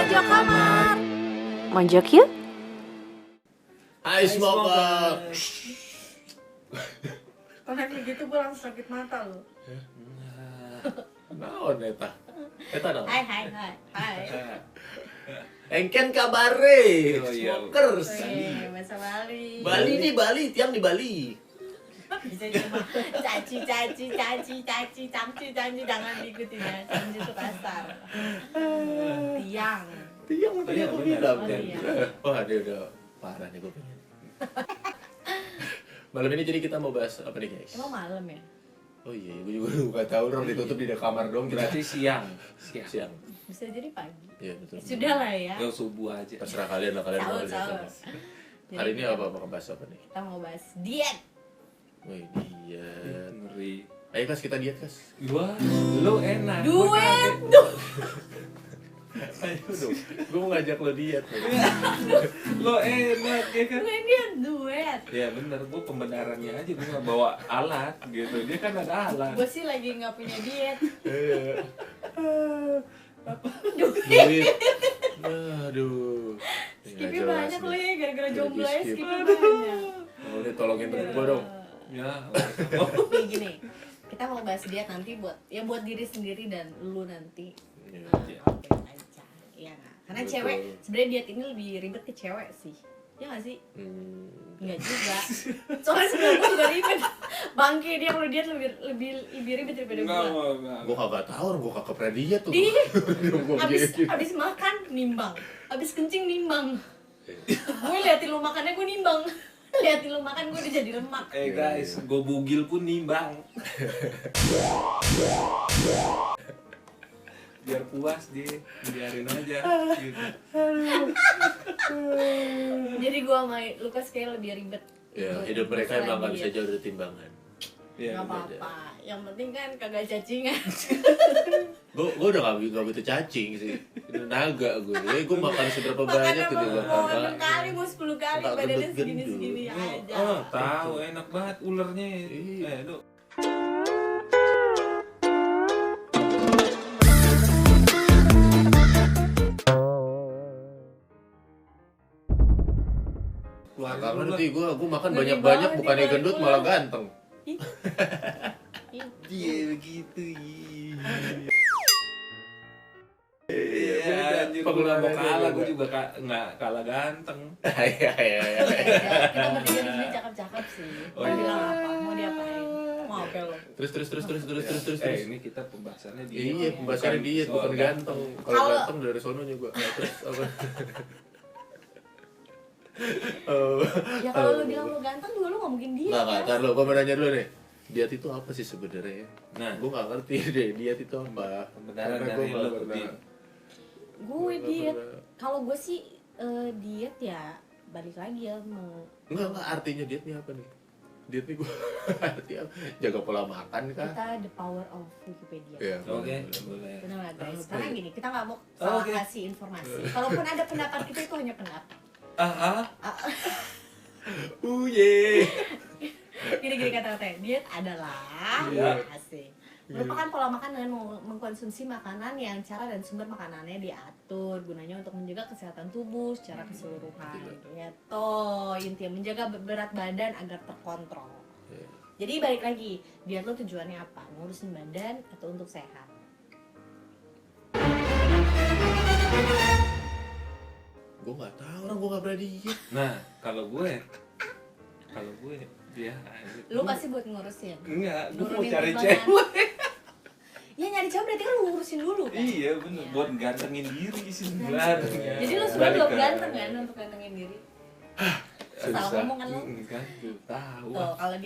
Pojok kamar. Monjok yuk. Hai smoker. Kalau kayak gitu gue langsung sakit mata loh. Naon eta? Eta naon? Hai. Engken kabare. Oh, iya. Smokers. Bahasa Bali. Bali di Bali, tiang di Bali. Bisa cuma caci, jangan diikutin ya. Caci itu kasar. Tiang. Tiang tadi aku Benar. bilang Oh, kan. iya. Wah, dia udah parah nih gue pengen. Malam ini jadi kita mau bahas apa nih guys? Emang malam ya? Oh iya, gue juga nggak tahu orang ditutup di kamar dong. Berarti siang. Siang. Bisa jadi pagi. Iya betul. Sudah lah ya. Yo subuh aja. Terserah kalian lah kalian mau Sahur. lihat apa. Jadi Hari ini kita- apa mau bahas apa nih? Kita mau bahas diet. Wih diet. Ngeri. Ayo kas kita diet kas. Wah, lo enak. Duet. Ayo dong. Gue mau ngajak lo diet. Lo enak ya kan? Gue dia duet. Ya bener, gue pembenarannya aja, gue gak bawa alat gitu. Dia kan ada alat. Gue sih lagi nggak punya diet. Duit. Aduh. Skipnya banyak loh ya, gara-gara Lagi jomblo ya skip. skipnya banyak. Oh, dia tolongin temen gue dong. Ya, Nih gini, kita mau bahas diet nanti buat diri sendiri dan lu nanti. Iya. Oke aja, iya nggak? Karena Betul. cewek sebenarnya diet ini lebih ribet ke cewek sih, ya nggak sih? Enggak juga. Soalnya sebenarnya gue juga ribet. Bangke dia kalau diet lebih ribet daripada enggak, gue. enggak. Gue kagak tahu, gue kagak pernah diet tuh. Ih, Gua gitu. abis makan nimbang, abis kencing nimbang. Gue liatin lu makannya gue nimbang. Liatin lu makan gue udah jadi lemak. Guys, gue bugil pun nimbang. Biar puas dia, biarin aja gitu. Jadi gue sama Lukas kayak lebih ribet. Ya, Untuk hidup mereka masalah emang gak bisa diet. jauh dari timbangan. Ya, Gak apa-apa, yang penting kan kagak cacingan. Gue udah gak butuh cacing sih. Itu naga gue. Gue makan seberapa banyak Makanya gitu mau gak mau kagak. 6 kali, mau 10 kali, Nggak badannya gendut-gendut. segini-segini aja. Oh, tahu enak banget ulernya. Iya. Dok. Gak ngerti gue makan Ngeri banyak-banyak banget bukannya nih, gendut kalau malah pulang. ganteng. Ih. Ih. Iya begitu. Iya, anjir, gue gak mau kalah, gue juga nggak kalah ganteng. Iya. Kita bertiga di sini cakep-cakep sih. Oh, Mau iya. bilang apa? Mau diapain? Mau apa lo? Terus. Ini kita pembahasannya di Iya, pembahasannya diet bukan ganteng. Kalau Kalau- ganteng dari sono juga. Nah, terus apa? Oh. Ya kalau lu bilang lu ganteng juga lu gak mungkin diet Nggak, kan? ntar lo, gue mau nanya dulu nih. Diet itu apa sih sebenarnya? Nah. Gue nggak ngerti deh diet itu apa. Pembenaran Karena dari gua nggak lo, pernah- Din. Gue nggak diet. pernah. Kalau gue sih diet ya balik lagi ya mau Enggak, artinya diet nih apa nih? Diet nih gue arti apa? Jaga pola makan kah? kita the power of Wikipedia. Iya. Oke, boleh. Benar lah guys. Apa Sekarang ya? gini, kita nggak mau salah Oke. kasih informasi. Kalaupun ada pendapat kita itu hanya pendapat. Ye. Gini kata-katanya, diet adalah Iya. asik. Merupakan pola makan dengan mengkonsumsi makanan yang cara dan sumber makanannya diatur gunanya untuk menjaga kesehatan tubuh secara keseluruhan. Gitu. Intinya menjaga berat badan agar terkontrol. Iya. Jadi balik lagi, diet lo tujuannya apa? Ngurusin badan atau untuk sehat? Gue nggak tahu, orang gue nggak pernah diet. Nah, kalau gue dia Lu pasti buat ngurusin. enggak, gue mau Nurunin cari timbangan. cewek. Ya nyari cewek berarti kan lu ngurusin dulu kan? Iya bener, Iya. buat gantengin diri sih sebenarnya. Jadi lu sudah belum ganteng kan untuk gantengin diri? Salah ngomong kan lu? Enggak, gue tahu. Tuh, kalau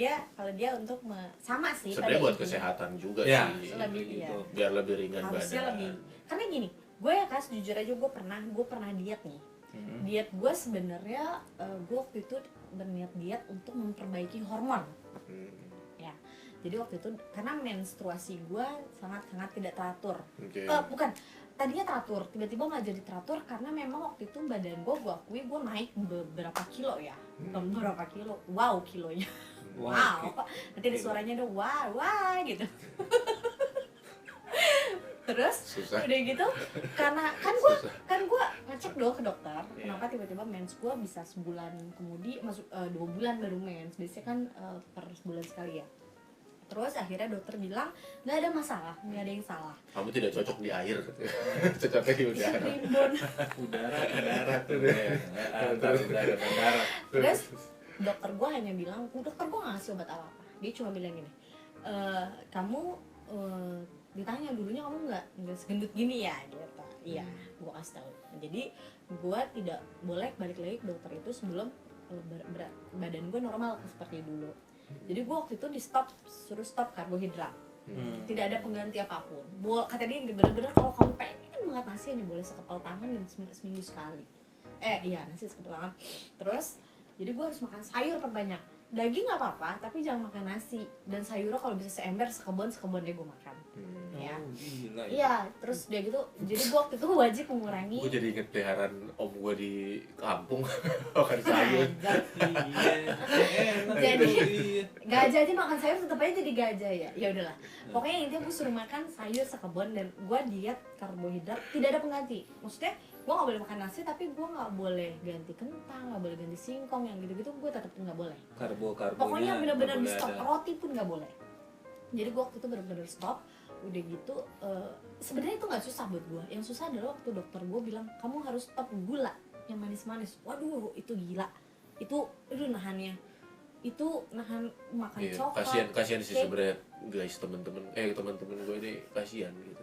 dia untuk sama sih Sebenarnya pada buat intinya. kesehatan juga Ya, sih. Lebih, iya. Biar lebih ringan Harusnya badan. lebih. Karena gini, gue ya Kas, jujur aja gue pernah diet nih. Diet gue sebenarnya gue waktu itu berniat diet untuk memperbaiki hormon. Ya. Jadi waktu itu karena menstruasi gue sangat tidak teratur. Oke. Bukan, tadinya teratur, tiba-tiba nggak jadi teratur karena memang waktu itu badan gue akui gue naik beberapa kilo ya, bukan beberapa kilo, wow kilonya, wow. Nanti ada suaranya ada wah gitu. Terus Susah. udah gitu karena kan gue dong ke dokter, Iya. kenapa tiba-tiba mens gue bisa sebulan kemudian, 2 bulan baru mens, biasanya kan per sebulan sekali ya. Terus akhirnya dokter bilang nggak ada masalah, nggak ada yang salah. Kamu tidak cocok di air, cocoknya di udara. Primbon. Udara ke darat tuh deh. Antara udara dan darat. Terus dokter gue hanya bilang, dokter gue nggak ngasih obat apa-apa. Dia cuma bilang gini, kamu ditanya dulunya kamu nggak segendut gini ya, gitu. Iya, gue kasih tahu. Jadi gue tidak boleh balik lagi ke dokter itu sebelum badan gue normal seperti dulu. Jadi gue waktu itu suruh stop karbohidrat. Tidak ada pengganti apapun. Kata dia bener-bener kalau kamu pengen banget nasi ini boleh sekepal tangan dan seminggu sekali. Iya nasi sekepal tangan. Terus jadi gue harus makan sayur perbanyak. Daging nggak apa-apa, tapi jangan makan nasi. Dan sayurnya kalau bisa seember, sekebon deh gue makan. Ya. Oh, gila ya. Iya, terus dia gitu. Jadi gue waktu itu wajib mengurangi. Gue jadi inget peliharaan om gue di kampung makan sayur. Iya. Enak Jadi, itu, iya. gajah aja makan sayur tetap aja jadi gajah ya. Ya udahlah. Pokoknya intinya gue suruh makan sayur sekebon dan gue diet karbohidrat tidak ada pengganti. Maksudnya gue nggak boleh makan nasi tapi gue nggak boleh ganti kentang, nggak boleh ganti singkong yang gitu-gitu gue tetap nggak boleh. Karbonya. Pokoknya benar-benar di nggak stop, boleh ada. roti pun nggak boleh. Jadi gue waktu itu benar-benar stop. Udah gitu, sebenarnya itu nggak susah buat gue. Yang susah adalah waktu dokter gue bilang kamu harus stop gula yang manis-manis. Waduh, itu gila. Itu nahannya. Itu nahan makan Iya, coklat. kasihan sih Kayak- sebenarnya guys, teman-teman gue ini kasihan gitu.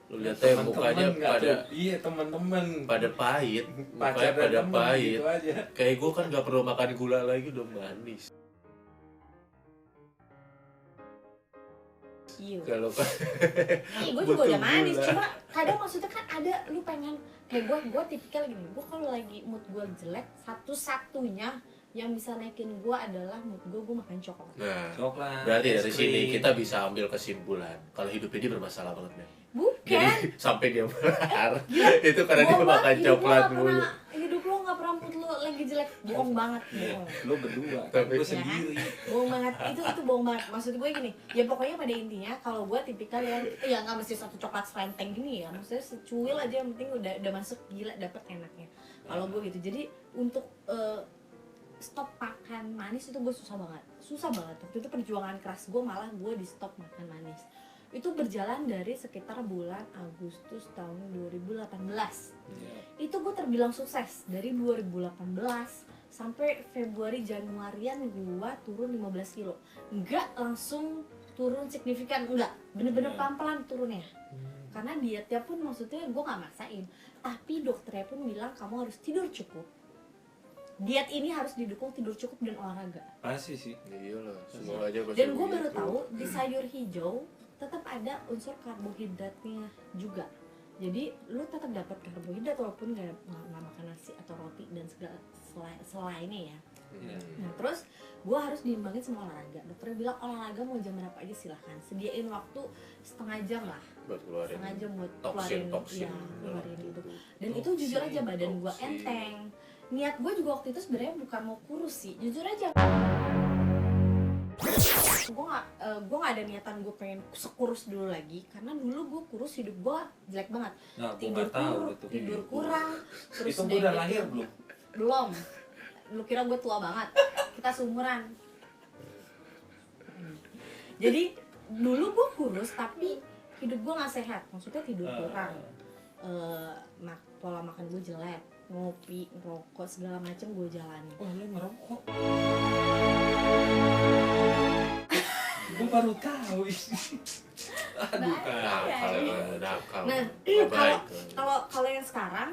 Lu lihat aja mukanya Teman-teman nggak pada tuh? Iya, teman-teman. pada pahit, mukanya Pacar dan pada teman pahit. gitu aja. Kayak gue kan nggak perlu makan gula lagi, udah manis. Iya. Kalau kan Gue juga butuh udah manis, gula. cuma kadang maksudnya kan ada lu pengen kayak gue tipikal gini. Gue kalau lagi mood gue jelek, satu-satunya yang bisa naikin gue adalah mood gue makan coklat. Nah, Coklat. berarti dari es sini krim. kita bisa ambil kesimpulan kalau hidup ini bermasalah banget nih. Bukan. Jadi sampai dia melar Gila, itu karena dia bohong makan banget, hidup lo coklat nggak mulu. pernah- hidup lo nggak pernah mood lo lagi jelek, bohong banget, Iya, bohong. lu berdua, Tapi- gue sendiri. Bohong banget, itu bohong banget. Maksud gue gini, ya pokoknya pada intinya kalau gue tipikal yang ya nggak mesti satu coklat serenteng gini ya, maksudnya secuil aja yang penting udah masuk gila dapet enaknya. Kalau gue gitu, jadi untuk stop makan manis itu gue susah banget. Waktu itu perjuangan keras gue, malah gue di stop makan manis. Itu berjalan dari sekitar bulan Agustus tahun 2018. Iya. Itu gue terbilang sukses dari 2018 sampai Februari Januarian gue turun 15 kilo. Enggak langsung turun signifikan, enggak, bener-bener Iya. pelan-pelan turunnya. Karena dietnya pun maksudnya gue nggak maksain, tapi dokternya pun bilang kamu harus tidur cukup. Diet ini harus didukung tidur cukup dan olahraga. Pasti sih. Iya lah, semua aja pasti Dan gue baru begitu. tahu di sayur hijau tetap ada unsur karbohidratnya juga. Jadi lu tetap dapat karbohidrat walaupun nggak makan nasi atau roti dan segala selainnya ya. Iya. Nah terus gue harus diimbangin sama olahraga. Dokternya bilang olahraga mau jam berapa aja silahkan. Sediain waktu setengah jam lah. buat keluarin Setengah jam buat keluarin toksin ya, keluarin itu. tubuh. Dan itu jujur aja badan gue Toksin. enteng. Niat gue juga waktu itu sebenarnya bukan mau kurus sih, jujur aja. Gue nggak ada niatan gue pengen sekurus dulu lagi, karena dulu gue kurus, hidup gue jelek banget. Nah, gue Tidur nggak tahu kurang, itu. tidur kurang. Terus Itu gue udah udah gitu- lahir belum? Belum. Lu kira gue tua banget? Kita seumuran. Jadi dulu gue kurus tapi hidup gue nggak sehat, maksudnya tidur kurang, pola makan gue jelek, ngopi, ngerokok segala macem gue jalani. Oh, lu ngerokok? Gue baru tahu isi. Aduh, nakal Iya. nakal Nah, Nggak baik. kalau yang sekarang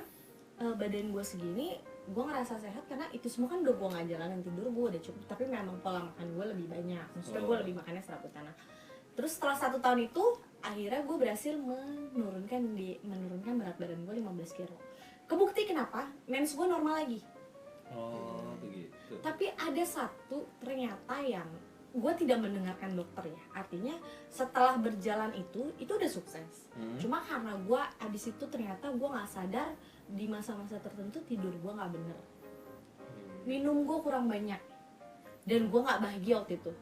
badan gue segini, gue ngerasa sehat karena itu semua kan udah gue nggak jalanin, tidur gue udah cukup, tapi memang pola makan gue lebih banyak, maksudnya gue lebih makannya serabutan. Terus setelah 1 tahun itu akhirnya gue berhasil menurunkan berat badan gue 15 kilo. Kebukti kenapa? Mens gue normal lagi. Oh, begitu. Tapi ada satu ternyata yang gue tidak mendengarkan dokter ya. Artinya setelah berjalan itu udah sukses. Cuma karena gue abis itu ternyata gue nggak sadar di masa-masa tertentu tidur gue nggak bener, minum gue kurang banyak, dan gue nggak bahagia waktu itu.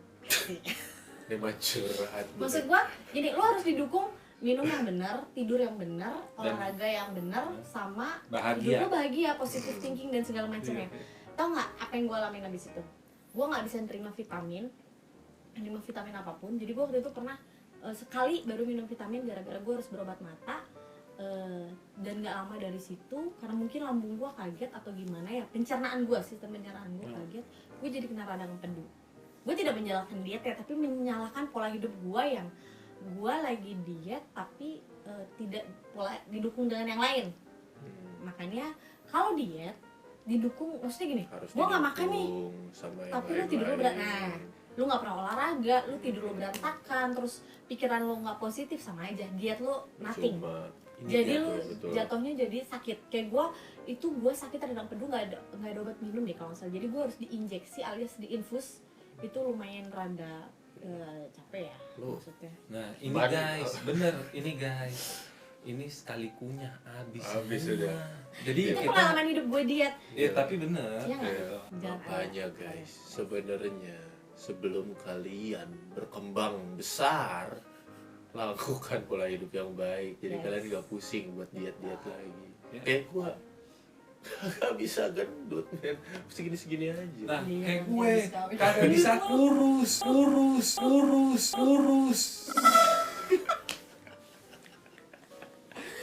Ini mah curhat. Maksud gue gini, lo harus didukung minum yang benar, tidur yang benar, olahraga yang benar, sama bahagia. hidup lo bahagia, positive thinking dan segala macamnya. Tau nggak apa yang gue alamin abis itu? Gue nggak bisa terima vitamin apapun. Jadi gue waktu itu pernah sekali baru minum vitamin gara-gara gue harus berobat mata. Dan nggak lama dari situ, karena mungkin lambung gue kaget atau gimana ya, sistem pencernaan gue kaget, gue jadi kena radang empedu. Gue tidak menyalahkan diet ya, tapi menyalahkan pola hidup gue yang gue lagi diet tapi tidak pola didukung dengan yang lain. Makanya kalau diet didukung, maksudnya gini, gue nggak makan nih tapi lu tidur lu berantakan, lu nggak pernah olahraga, lu tidur lu berantakan, terus pikiran lu nggak positif, sama aja diet lu nothing. Jadi lu jatuhnya jadi sakit. Kayak gue sakit radang empedu nggak ada obat minum deh kalau nggak salah, jadi gue harus diinjeksi alias diinfus. Itu lumayan rada capek ya maksudnya. Nah ini guys, bener ini guys, ini sekali kunyah habis sudah. Jadi itu pengalaman hidup gue diet. Tapi bener Ya, makanya guys, sebenarnya sebelum kalian berkembang besar, lakukan pola hidup yang baik. Jadi kalian gak pusing buat diet-diet lagi. Kayak gua gak bisa gendut, men. Segini-segini aja. Nah, kayak gue kagak bisa kurus.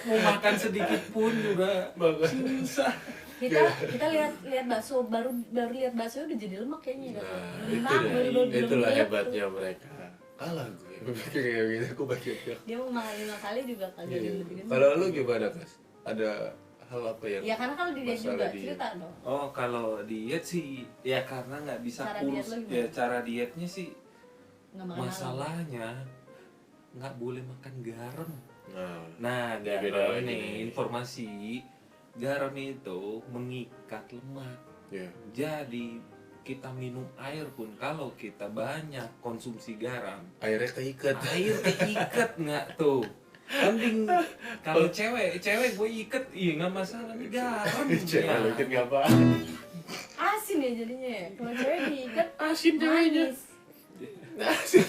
Mau makan sedikit pun juga susah. Kita lihat bakso, baru lihat bakso udah jadi lemak kayaknya. Itulah hebatnya mereka. Kalah gue berpikir kayak gitu, aku bagian. Dia mau makan 5 kali juga kagak gendut. Kalau lu gimana, Kas? Ada hal apa yang ya karena kalau diet juga cerita dong. Oh, kalau diet sih ya karena nggak bisa Cara kurus. diet lo Ya cara dietnya sih Nggak makan masalahnya nggak boleh makan garam. Nah, garam nih informasi, garam itu mengikat lemak. Jadi kita minum air pun kalau kita banyak konsumsi garam, airnya keikat. Air keikat nggak tuh? Mending kalau cewek gue iket, iya nggak masalah nih garam. Cewek lu iket nggak apa? Asin ya jadinya ya. Kalau cewek diikat Asin ceweknya. manis. Asin.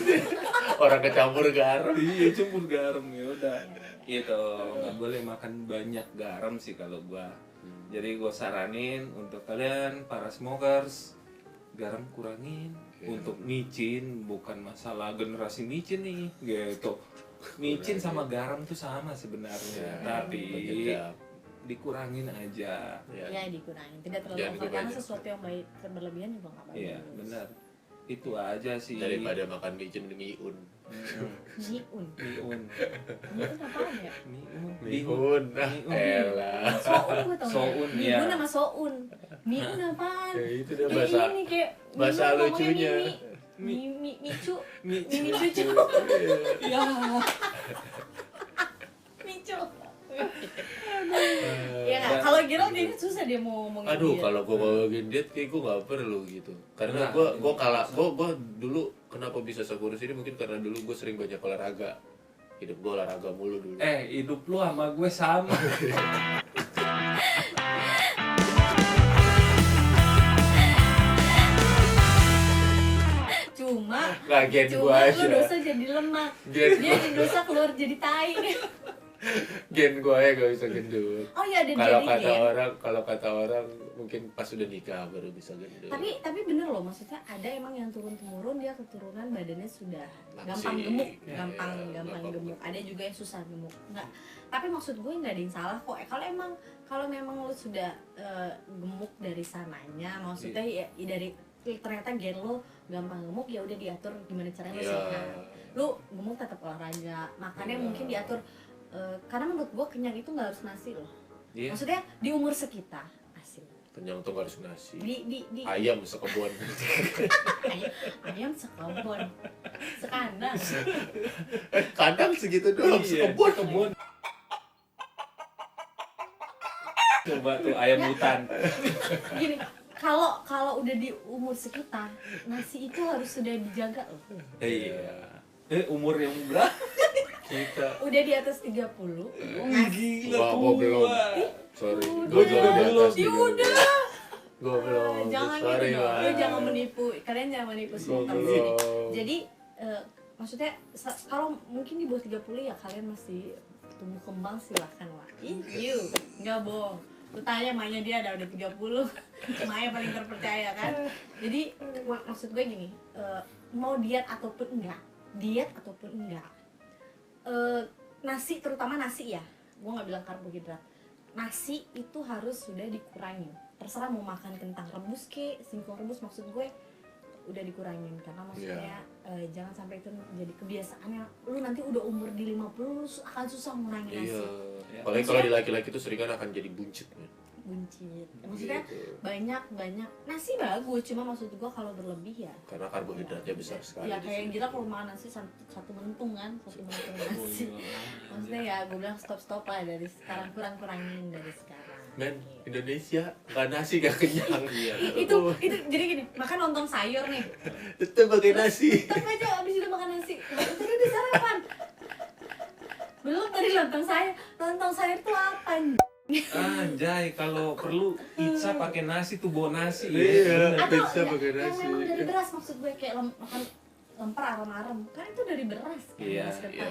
Orang kecampur garam. Iya campur garam ya udah. Gitu nggak boleh makan banyak garam sih kalau gua. Jadi gua saranin untuk kalian para smokers, garam kurangin. Untuk micin, bukan masalah generasi micin nih gitu. Micin sama garam tuh sama sebenarnya, tapi dikurangin aja. Ya dikurangin, tidak terlalu over, karena sesuatu yang baik berlebihan juga nggak baik. Iya benar, itu aja sih. Daripada makan micin miun. Miun apaan ya? Miun. Elah. Soun gue tau. Soun ya. Miun sama soun. Miun apaan? Ya itu dia bahasa lucunya. Micu. Ya. Micu. Ya nggak, kalau Gerald kayaknya susah dia mau ngomongin. Aduh, kalau gue ngomongin diet kayak gue nggak perlu gitu. Karena gue dulu kenapa bisa sekurus ini mungkin karena dulu gue sering banyak olahraga. Hidup gue olahraga mulu dulu. Hidup lu sama gue sama. Cuma aja. lu dosa jadi lemak. Dia jadi dosa keluar jadi tai. Gen gue ya gak bisa gendut. Oh iya, ada kalau kata orang mungkin pas udah nikah baru bisa gendut. Tapi bener loh, maksudnya ada emang yang turun temurun dia keturunan badannya sudah Langsing. gampang gemuk. Ada juga yang susah gemuk. Enggak. Tapi maksud gue nggak ada yang salah kok. Kalau memang lu sudah gemuk dari sananya, maksudnya ya dari ternyata gen lo gampang gemuk, ya udah diatur gimana caranya lo sehat. Lu gemuk tetap olahraga, makannya mungkin diatur. Karena menurut gue kenyang itu nggak harus nasi loh. Maksudnya di umur sekitar asik. Kenyang tuh nggak harus nasi. Di ayam sekebun. ayam sekebun. Sekandang. Kandang segitu doang, sekebun. Coba tuh ayam hutan. Gini, kalau udah di umur sekitar, nasi itu harus sudah dijaga loh. Iya. Umur yang berapa? Kita udah di atas 30. Gila. Wah, gue belum. Sorry. Gue juga belum. Udah. Gue belum. Jangan sorry, gitu dong. Lu jangan menipu. Kalian jangan menipu semua di sini. Jadi maksudnya kalau mungkin di bawah 30 ya kalian masih tumbuh kembang, silahkan lah. Nggak bohong. Lu tanya Maya, dia udah 30. Maya paling terpercaya kan. Jadi maksud gue gini, mau diet ataupun enggak, nasi, terutama nasi ya, gue nggak bilang karbohidrat, nasi itu harus sudah dikurangin. Terserah mau makan kentang rebus singkong rebus, maksud gue udah dikurangin, karena maksudnya jangan sampai itu jadi kebiasaannya. Lu nanti udah umur di 50 lu akan susah ngurangin nasi. Apalagi kalau di laki-laki tuh sering kan akan jadi buncit. Maksudnya banyak nasi bagus, cuma maksud gua kalau berlebih ya karena karbohidratnya besar sekali. Ya kayak kita kalau makan nasi satu mentung nasi. Maksudnya ya gua bilang stop lah dari sekarang, kurangin dari sekarang. Men, Indonesia nggak nasi gak kenyang. itu jadi gini, makan lontong sayur nih, tetep pakai nasi. tetep aja abis itu makan nasi. Tadi udah sarapan, belum tadi lontong sayur tuh apa? Anjay, kalau perlu pizza pakai nasi tuh bawa nasi. Iya, Atau pizza pakai yang nasi. memang dari beras, maksud gue kayak makan lemper arem-arem kan itu dari beras kan, Iya, beras ketan. iya.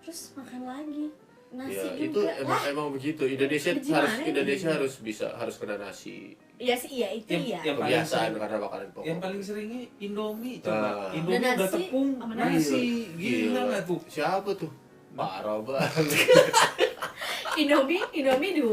Terus makan lagi nasi Ya, itu juga. emang begitu. Indonesia Gimana harus kena nasi. Iya sih, iya itu Yang- iya. yang paling Kebiasaan sering- karena makanan pokok. Yang paling seringnya Indomie Ah. coba. Indomie Dan udah nasi tepung, sama nasi. Gila nggak tuh? Siapa tuh? Parah banget. Indomie 2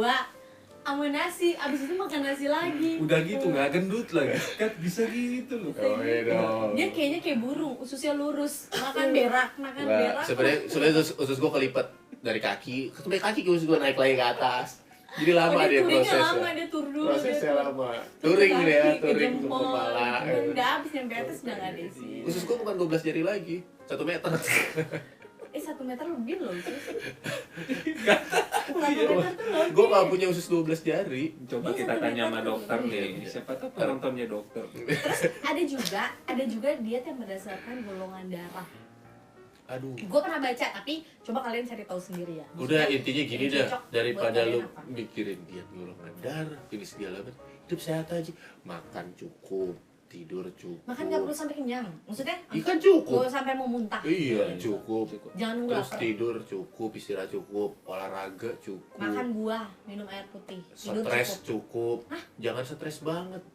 sama nasi, abis itu makan nasi lagi. Udah gitu nggak gendut lagi. Kan bisa gitu loh. Oh, iya dong. Dia kayaknya kayak burung, ususnya lurus, makan berak. Nggak, sebenarnya usus gua kelipat dari kaki, sampai kaki usus gua naik lagi ke atas. Jadi lama dia prosesnya. Lama, dia tur dulu. Prosesnya dia lama. Touring Ke dia, kaki, ke touring ke jempol. kepala. Udah habis nyampe atas udah nggak ada isi. Usus gua bukan 12 jari lagi, 1 meter. 1 meter lebih loh usus. Iya. 1 meter tuh lebih. Gua nggak punya usus 12 jari. Coba kita tanya sama dokter nih. Siapa tahu penontonnya dokter. Terus ada juga diet yang berdasarkan golongan darah. Aduh. Gue pernah baca, tapi coba kalian cari tahu sendiri ya. Udah intinya gini yang dah, cocok daripada buat lu kalian apa? mikirin diet golongan darah, ini segala macam, hidup sehat aja, makan cukup, tidur cukup. Makan nggak perlu sampai kenyang, maksudnya Ikan cukup. gue sampai mau muntah. Iya, cukup. Jangan nunggu Terus lapar. tidur cukup, istirahat cukup, olahraga cukup. Makan buah, minum air putih, tidur Stres cukup. cukup. Jangan stres banget.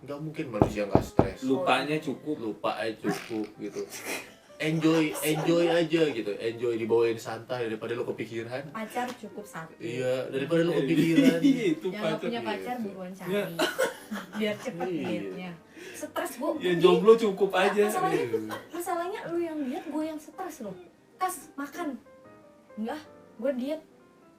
Nggak mungkin manusia nggak stres. Lupanya cukup. Lupa aja cukup gitu. Enjoy aja gitu. Enjoy, dibawain santai daripada lu kepikiran. Pacar cukup 1. Iya, daripada lu kepikiran. Iya, itu Yang nggak punya gitu. pacar buruan cari, Ya. biar cepet Iya. dietnya. Stres gue. Ya jomblo cukup aja. Masalahnya lu yang diet, gue yang stres loh. Kas makan, enggak, gue diet.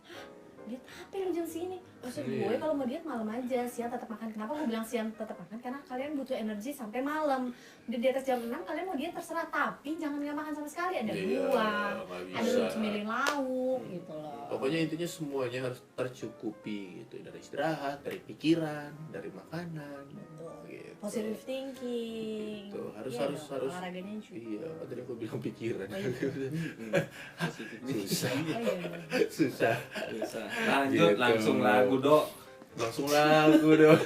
Hah, diet apa yang jam sini? Maksud gue Iya. kalau mau diet malam aja, siang tetap makan. Kenapa gue bilang siang tetap makan? Karena kalian butuh energi sampai malam. Di atas jam 6 kalian mau diet terserah, tapi jangan nggak makan sama sekali. Ada Iya, buah, nggak ada bisa. lu cemilin lauk gitu loh. Pokoknya intinya semuanya harus tercukupi gitu, dari istirahat, dari pikiran, dari makanan. Gitu. Positive thinking. Gitu. Harus Iya harus dong, harus. olahraganya juga. Iya, kan tadi aku bilang pikiran. Oh, iya. Susah. Oh, iya. Susah. Bisa. Lanjut Gitu. langsung lagu, Dok. Langsung lagu dong.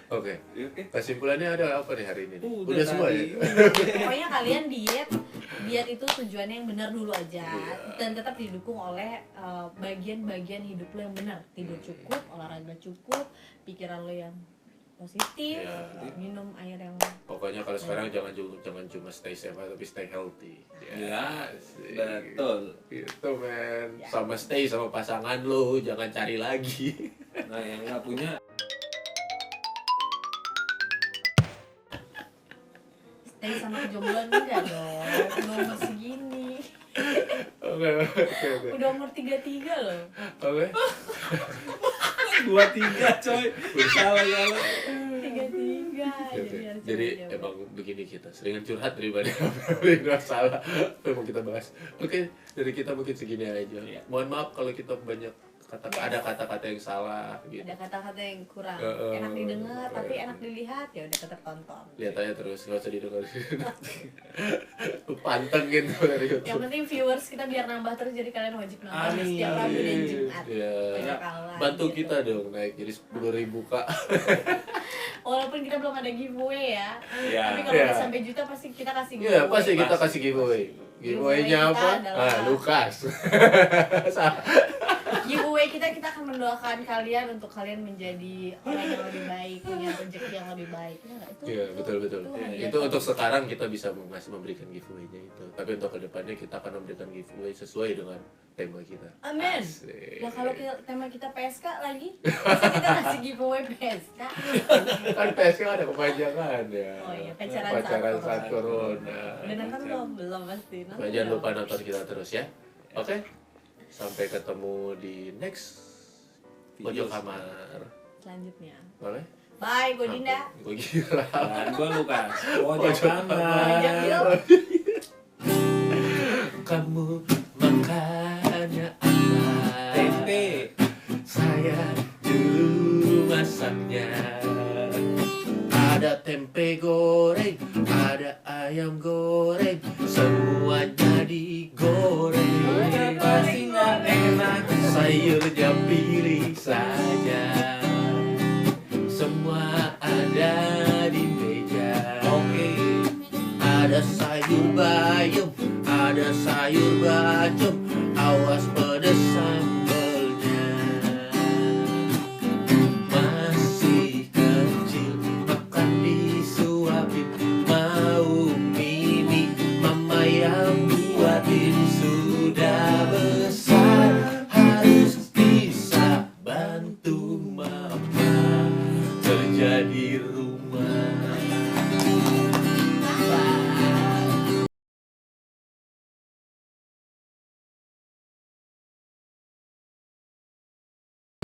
Oke. Oke. Kesimpulannya ada apa nih hari ini? Udah Semua tadi. ya? Pokoknya kalian diet itu tujuannya yang benar dulu aja, Iya. dan tetap didukung oleh bagian-bagian hidup lo yang benar. Tidur cukup, olahraga cukup, pikiran lo yang positif, Iya. minum air yang Pokoknya kalau sekarang jangan cuma stay safe tapi stay healthy. Ya, asik. betul. Gitu men. Ya. Sama stay sama pasangan lo, jangan cari lagi. Nah, yang nggak punya stay sama kejombloan enggak dong. Udah umur segini, Oke. udah umur 33 loh. Oke. 23 coy. Salah. 33 Jadi emang begini kita seringan curhat daripada ngomongin masalah apa yang mau kita bahas. Oke, dari kita mungkin segini aja. Iya. Mohon maaf kalau kita banyak ada kata-kata yang salah gitu. ada kata-kata yang kurang Heeh. enak didengar tapi enak dilihat, ya udah tetap tonton. Lihat aja terus, nggak usah didengerin. Pantengin tuh dari Yang YouTube. penting viewers kita biar nambah terus, jadi kalian wajib nonton Amin. setiap Rabu dan Jumat. Iya. Banyak kalah, Bantu gitu. kita dong naik jadi 10.000 Kak. Walaupun kita belum ada giveaway ya. Iya. Tapi kalau Iya. udah sampai juta pasti kita kasih Iya, giveaway. pasti kita Pasti. kasih giveaway. Giveaway-nya Giveaway apa? kita adalah- Lukas. Giveaway kita akan mendoakan kalian untuk kalian menjadi orang yang lebih baik, punya rezeki yang lebih baik. Ya nggak? Iya, betul. hadiah Itu untuk terbaik. sekarang kita bisa memberikan giveaway-nya itu. Tapi untuk kedepannya kita akan memberikan giveaway sesuai dengan tema kita. Amin. Asik. Nah kalau tema kita PSK lagi, masa kita kasih giveaway PSK? Kan PSK ada kepanjangan ya. Oh iya, pacaran Pacaran saat saat corona. Udah nonton belum pasti. Nonton Nah, jangan belum? lupa nonton kita terus ya. Oke. Sampai ketemu di next pojok kamar. Selanjutnya. Boleh? Bye, gue Dinda. Gue gila. Dan gue Lukas. Pojok Pojok kamar. Pojok yuk. Kamu makannya apa? Tempe. Saya dulu masaknya. Ada tempe goreng, ada ayam goreng, semuanya digoreng. Pasti nggak enak. Sayurnya pilih saja, semua ada di meja. Oke. Ada sayur bayam, ada sayur bacem,